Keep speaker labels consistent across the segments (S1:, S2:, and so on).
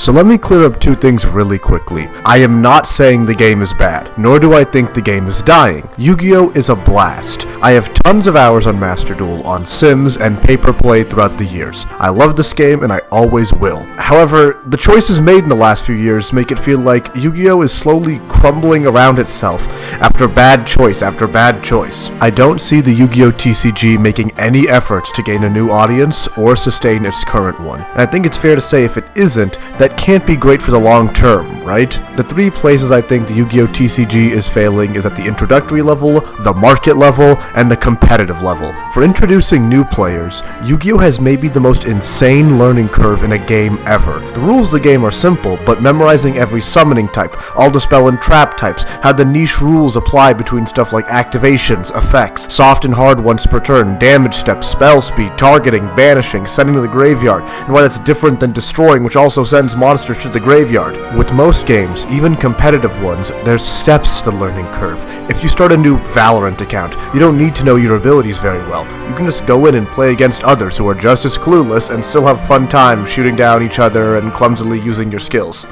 S1: So let me clear up two things really quickly. I am not saying the game is bad, nor do I think the game is dying. Yu-Gi-Oh! Is a blast. I have tons of hours on Master Duel, on Sims, and paper play throughout the years. I love this game and I always will. However, the choices made in the last few years make it feel like Yu-Gi-Oh! Is slowly crumbling around itself after bad choice after bad choice. I don't see the Yu-Gi-Oh! TCG making any efforts to gain a new audience or sustain its current one. And I think it's fair to say if it isn't, that can't be great for the long term, right? The three places I think the Yu-Gi-Oh! TCG is failing is at the introductory level, the market level, and the competitive level. For introducing new players, Yu-Gi-Oh! Has maybe the most insane learning curve in a game ever. The rules of the game are simple, but memorizing every summoning type, all dispel and trap types, how the niche rules apply between stuff like activations, effects, soft and hard once per turn, damage steps, spell speed, targeting, banishing, sending to the graveyard, and why that's different than destroying, which also sends monsters to the graveyard. With most games, even competitive ones, there's steps to the learning curve. If you start a new Valorant account, you don't need to know your abilities very well. You can just go in and play against others who are just as clueless and still have fun time shooting down each other and clumsily using your skills.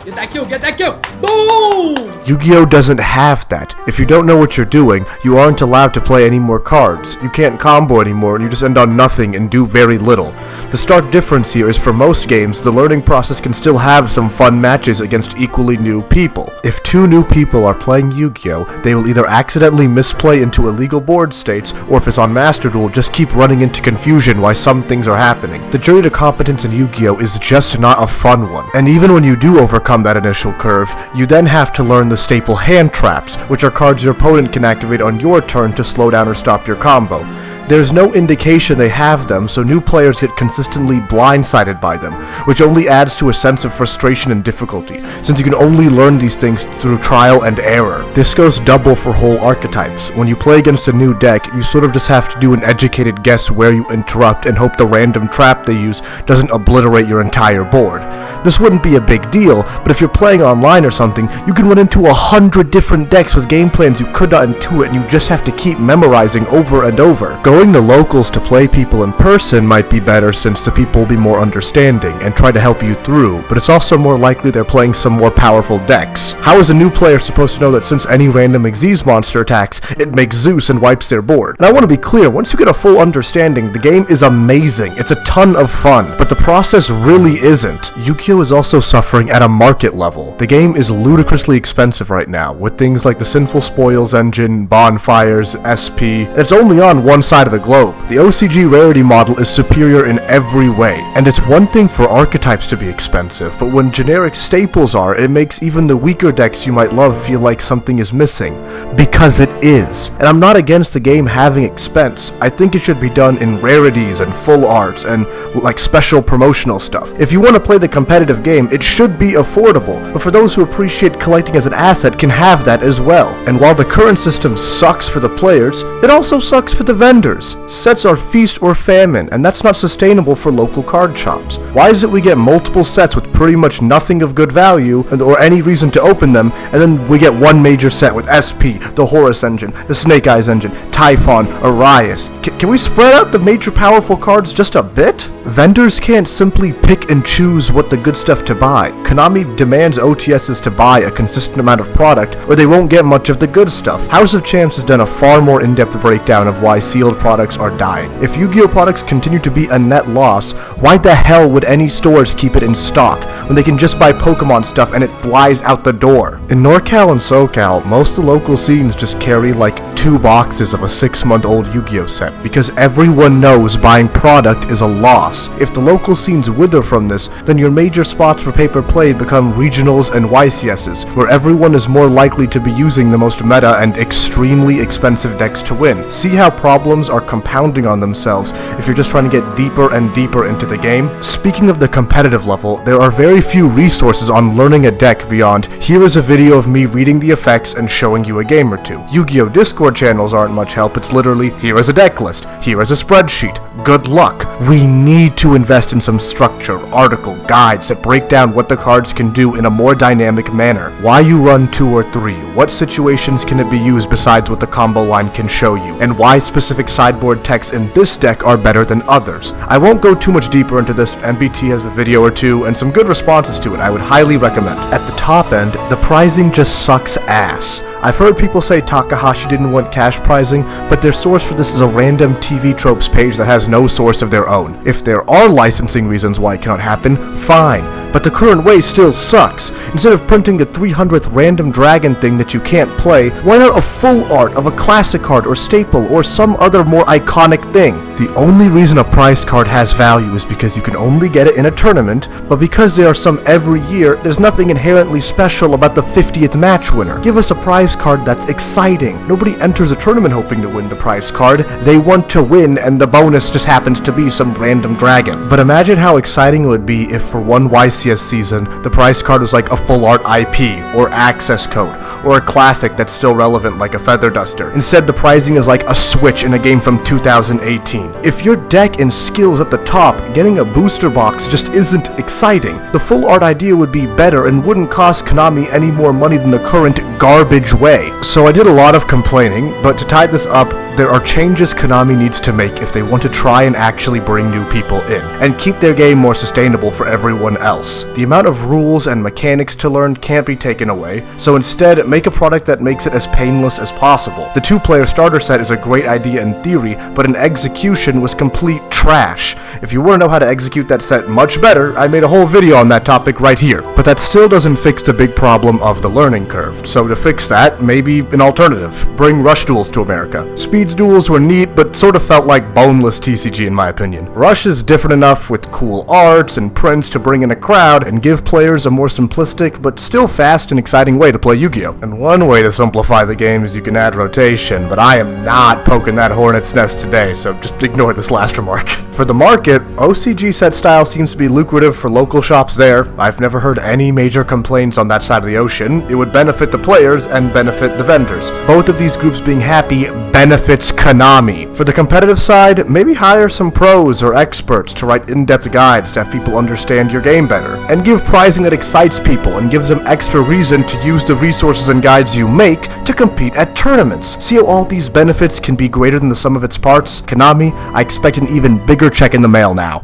S2: Get that kill! Boom!
S1: Yu-Gi-Oh! Doesn't have that. If you don't know what you're doing, you aren't allowed to play any more cards. You can't combo anymore and you just end on nothing and do very little. The stark difference here is for most games, the learning process can still have some fun matches against equally new people. If two new people are playing Yu-Gi-Oh! They will either accidentally misplay into illegal board states, or if it's on Master Duel, just keep running into confusion why some things are happening. The journey to competence in Yu-Gi-Oh! Is just not a fun one. And even when you do overcome that initial curve, you then have to learn the staple hand traps, which are cards your opponent can activate on your turn to slow down or stop your combo. There's no indication they have them, so new players get consistently blindsided by them, which only adds to a sense of frustration and difficulty, since you can only learn these things through trial and error. This goes double for whole archetypes. When you play against a new deck, you sort of just have to do an educated guess where you interrupt and hope the random trap they use doesn't obliterate your entire board. This wouldn't be a big deal, but if you're playing online or something, you can run into 100 different decks with game plans you could not intuit and you just have to keep memorizing over and over. Going to locals to play people in person might be better since the people will be more understanding and try to help you through, but it's also more likely they're playing some more powerful decks. How is a new player supposed to know that since any random Xyz monster attacks, it makes Zeus and wipes their board? And I want to be clear, once you get a full understanding, the game is amazing. It's a ton of fun, but the process really isn't. Yu-Gi-Oh! Is also suffering at a market level. The game is ludicrously expensive right now, with things like the Sinful Spoils engine, bonfires, SP. It's only on one side of the globe. The OCG rarity model is superior in every way, and it's one thing for archetypes to be expensive, but when generic staples are, it makes even the weaker decks you might love feel like something is missing. Because it is. And I'm not against the game having expense. I think it should be done in rarities and full arts and like special promotional stuff. If you want to play the competitive game, it should be affordable, but for those who appreciate collecting as an asset can have that as well. And while the current system sucks for the players, it also sucks for the vendors. Sets are feast or famine, and that's not sustainable for local card shops. Why is it we get multiple sets with pretty much nothing of good value or any reason to open them, and then we get one major set with SP, the Horus engine, the Snake Eyes engine, Typhon, Arias? Can we spread out the major powerful cards just a bit? Vendors can't simply pick and choose what the good stuff to buy. Konami demands OTSs to buy a consistent amount of product, or they won't get much of the good stuff. House of Champs has done a far more in-depth breakdown of why sealed products are dying. If Yu-Gi-Oh! Products continue to be a net loss, why the hell would any stores keep it in stock when they can just buy Pokemon stuff and it flies out the door? In NorCal and SoCal, most of the local scenes just carry like 2 boxes of a 6-month-old Yu-Gi-Oh! Set, because everyone knows buying product is a loss. If the local scenes wither from this, then your major spots for paper play become regionals and YCSs, where everyone is more likely to be using the most meta and extremely expensive decks to win. See how problems are compounding on themselves if you're just trying to get deeper and deeper into the game? Speaking of the competitive level, there are very few resources on learning a deck beyond, here is a video of me reading the effects and showing you a game or two. Yu-Gi-Oh! Discord channels aren't much help, it's literally, here is a deck list. contest. Here is a spreadsheet. Good luck. We need to invest in some structure, article, guides that break down what the cards can do in a more dynamic manner. Why you run 2 or 3, what situations can it be used besides what the combo line can show you, and why specific sideboard techs in this deck are better than others. I won't go too much deeper into this. MBT has a video or two and some good responses to it. I would highly recommend. At the top end, the pricing just sucks ass. I've heard people say Takahashi didn't want cash prizing, but their source for this is a random TV tropes page that has no source of their own. If there are licensing reasons why it cannot happen, fine, but the current way still sucks. Instead of printing a 300th random dragon thing that you can't play, why not a full art of a classic card or staple or some other more iconic thing? The only reason a prize card has value is because you can only get it in a tournament, but because there are some every year, there's nothing inherently special about the 50th match winner. Give us a prize card that's exciting. Nobody enters a tournament hoping to win the prize card. They want to win, and the bonus just happens to be some random dragon. But imagine how exciting it would be if for one YCS season, the prize card was like a full art IP, or access code, or a classic that's still relevant like a feather duster. Instead, the prizing is like a switch in a game from 2018. If your deck and skills at the top, getting a booster box just isn't exciting. The full art idea would be better and wouldn't cost Konami any more money than the current garbage way. So I did a lot of complaining, but to tie this up, there are changes Konami needs to make if they want to try and actually bring new people in, and keep their game more sustainable for everyone else. The amount of rules and mechanics to learn can't be taken away, so instead make a product that makes it as painless as possible. The 2-player starter set is a great idea in theory, but in execution was complete trash. If you want to know how to execute that set much better, I made a whole video on that topic right here. But that still doesn't fix the big problem of the learning curve, so to fix that, maybe an alternative. Bring rush duels to America. Speeds duels were neat, but sort of felt like boneless TCG in my opinion. Rush is different enough with cool arts and prints to bring in a crowd and give players a more simplistic but still fast and exciting way to play Yu-Gi-Oh! And one way to simplify the game is you can add rotation, but I am not poking that hornet's nest today, so just ignore this last remark. For the market, OCG set style seems to be lucrative for local shops there. I've never heard any major complaints on that side of the ocean. It would benefit the players and benefit the vendors. Both of these groups being happy benefits Konami. For the competitive side, maybe hire some pros or experts to write in-depth guides to have people understand your game better, and give prizing that excites people and gives them extra reason to use the resources and guides you make to compete at tournaments. See how all these benefits can be greater than the sum of its parts? Konami, I expect an even bigger check in the mail now.